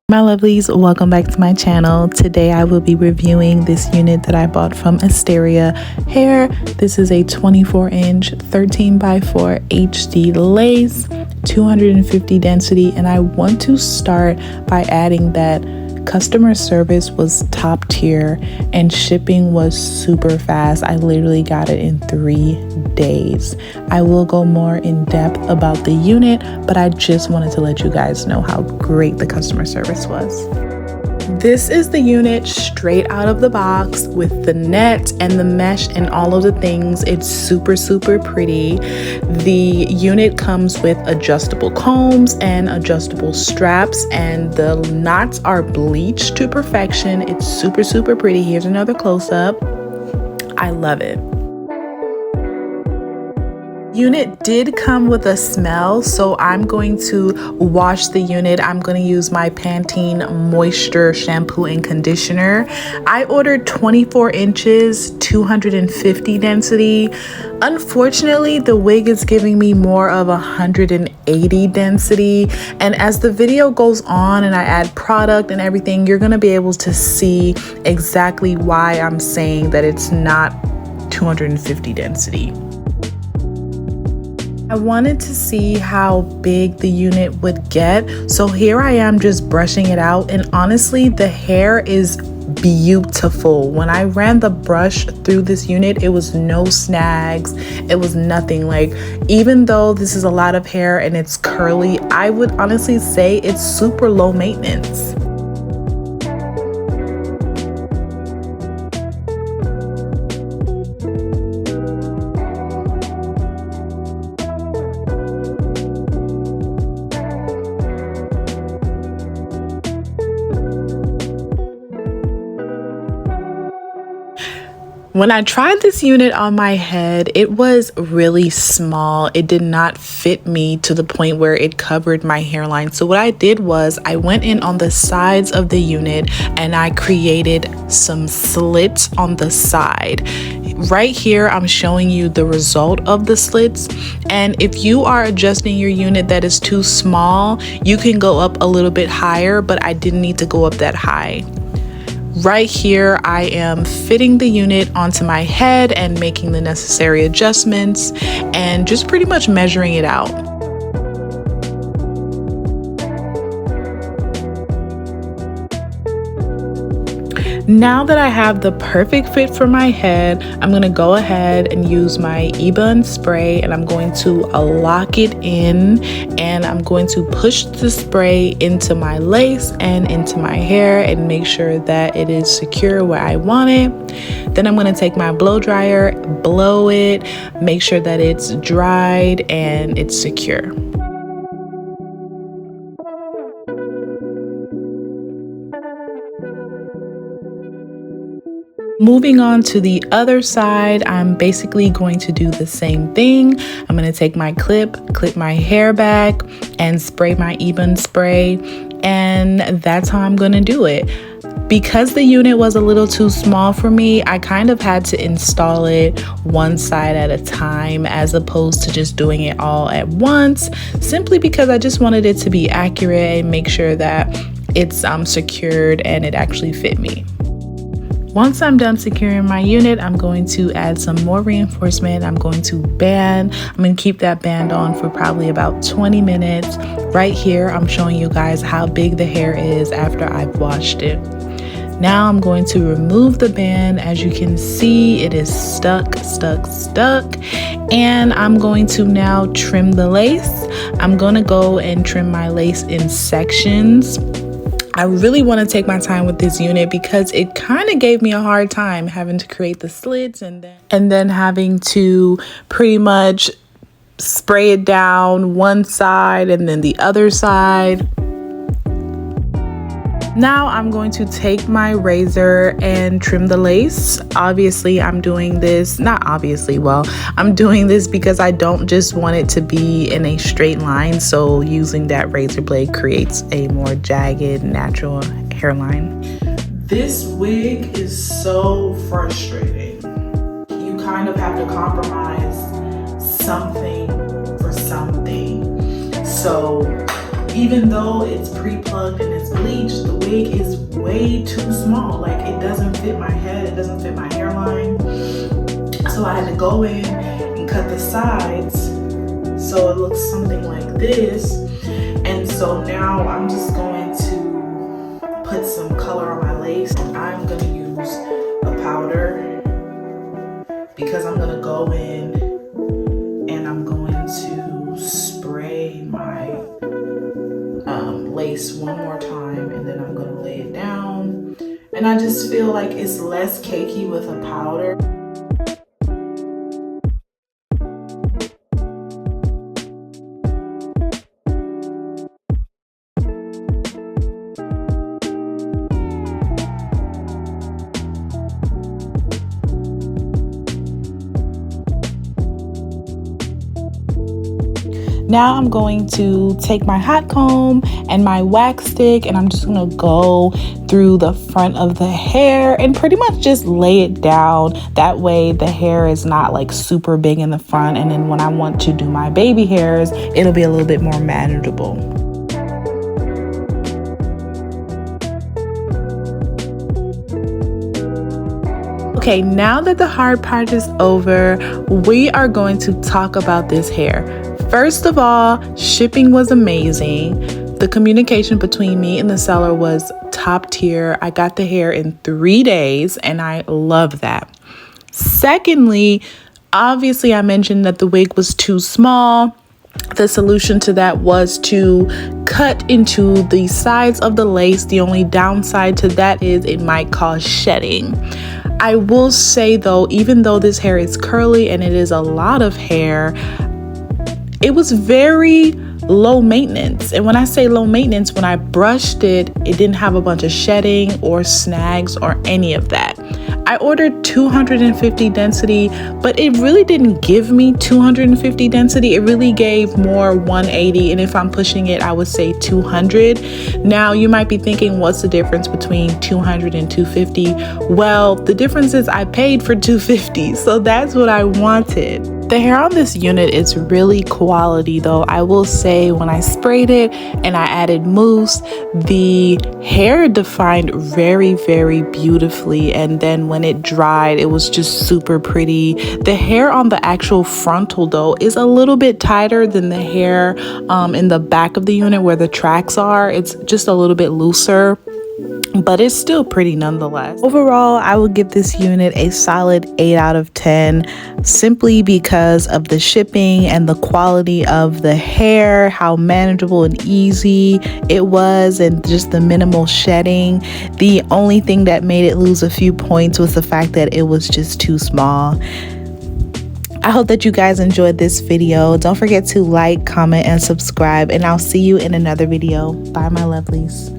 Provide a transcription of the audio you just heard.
My lovelies, welcome back to my channel. Today I will be reviewing this unit that I bought from Asteria Hair. This is a 24-inch 13x4 HD lace, 250 density, and I want to start by adding that customer service was top tier and shipping was super fast. I literally got it in 3 days. I will go more in depth about the unit, but I just wanted to let you guys know how great the customer service was. This is the unit straight out of the box with the net and the mesh and all of the things. It's super pretty. The unit comes with adjustable combs and adjustable straps, and the knots are bleached to perfection. It's super pretty. Here's another close-up. I love it. Unit did come with a smell, so I'm going to wash the unit. I'm going to use my Pantene Moisture shampoo and conditioner. I ordered 24 inches, 250 density. Unfortunately, the wig is giving me more of 180 density, and as the video goes on and I add product and everything, you're going to be able to see exactly why I'm saying that it's not 250 density. I wanted to see how big the unit would get, so here I am just brushing it out, and honestly the hair is beautiful. When I ran the brush through this unit, it was no snags, it was nothing. Like, even though this is a lot of hair and it's curly, I would honestly say it's super low maintenance. When I tried this unit on my head, it was really small. It did not fit me to the point where it covered my hairline. So what I did was I went in on the sides of the unit and I created some slits on the side. Right here, I'm showing you the result of the slits. And if you are adjusting your unit that is too small, you can go up a little bit higher, but I didn't need to go up that high. Right here, I am fitting the unit onto my head and making the necessary adjustments and just pretty much measuring it out. Now that I have the perfect fit for my head, I'm going to go ahead and use my Ebon spray, and I'm going to lock it in, and I'm going to push the spray into my lace and into my hair and make sure that it is secure where I want it. Then I'm going to take my blow dryer, blow it, make sure that it's dried and it's secure. Moving on to the other side, I'm basically going to do the same thing. I'm going to take my clip my hair back, and spray my Ebon spray, and that's how I'm going to do it. Because the unit was a little too small for me, I kind of had to install it one side at a time as opposed to just doing it all at once, simply because I just wanted it to be accurate and make sure that it's secured and it actually fit me. Once I'm done securing my unit, I'm going to add some more reinforcement. I'm going to band. I'm going to keep that band on for probably about 20 minutes. Right here, I'm showing you guys how big the hair is after I've washed it. Now I'm going to remove the band. As you can see, it is stuck. And I'm going to now trim the lace. I'm going to go and trim my lace in sections. I really want to take my time with this unit because it kind of gave me a hard time having to create the slits and then having to pretty much spray it down one side and then the other side. Now I'm going to take my razor and trim the lace. Obviously, I'm doing this, I'm doing this because I don't just want it to be in a straight line. So using that razor blade creates a more jagged, natural hairline. This wig is so frustrating. You kind of have to compromise something for something. So even though it's pre-plucked and it's bleached, the wig is way too small. Like, it doesn't fit my head, it doesn't fit my hairline. So I had to go in and cut the sides so it looks something like this. And so now I'm just going to put some color on my lace. I'm going to use a powder because I'm going to go in and I'm going to spray my lace one more time, and then I'm going to lay it down. And I just feel like it's less cakey with a powder. Now I'm going to take my hot comb and my wax stick, and I'm just gonna go through the front of the hair and pretty much just lay it down. That way the hair is not like super big in the front, and then when I want to do my baby hairs, it'll be a little bit more manageable. Okay, now that the hard part is over, we are going to talk about this hair. First of all, shipping was amazing. The communication between me and the seller was top tier. I got the hair in 3 days, and I love that. Secondly, obviously I mentioned that the wig was too small. The solution to that was to cut into the sides of the lace. The only downside to that is it might cause shedding. I will say though, even though this hair is curly and it is a lot of hair, it was very low maintenance. And when I say low maintenance, when I brushed it, it didn't have a bunch of shedding or snags or any of that. I ordered 250 density, but it really didn't give me 250 density. It really gave more 180. And if I'm pushing it, I would say 200. Now you might be thinking, what's the difference between 200 and 250? Well, the difference is I paid for 250. So that's what I wanted. The hair on this unit is really quality though. I will say when I sprayed it and I added mousse, the hair defined very, very beautifully. And then when it dried, it was just super pretty. The hair on the actual frontal though is a little bit tighter than the hair in the back of the unit where the tracks are. It's just a little bit looser, but it's still pretty nonetheless. Overall, I would give this unit a solid 8 out of 10, simply because of the shipping and the quality of the hair, how manageable and easy it was, and just the minimal shedding. The only thing that made it lose a few points was the fact that it was just too small. I hope that you guys enjoyed this video. Don't forget to like, comment, and subscribe, and I'll see you in another video. Bye, my lovelies.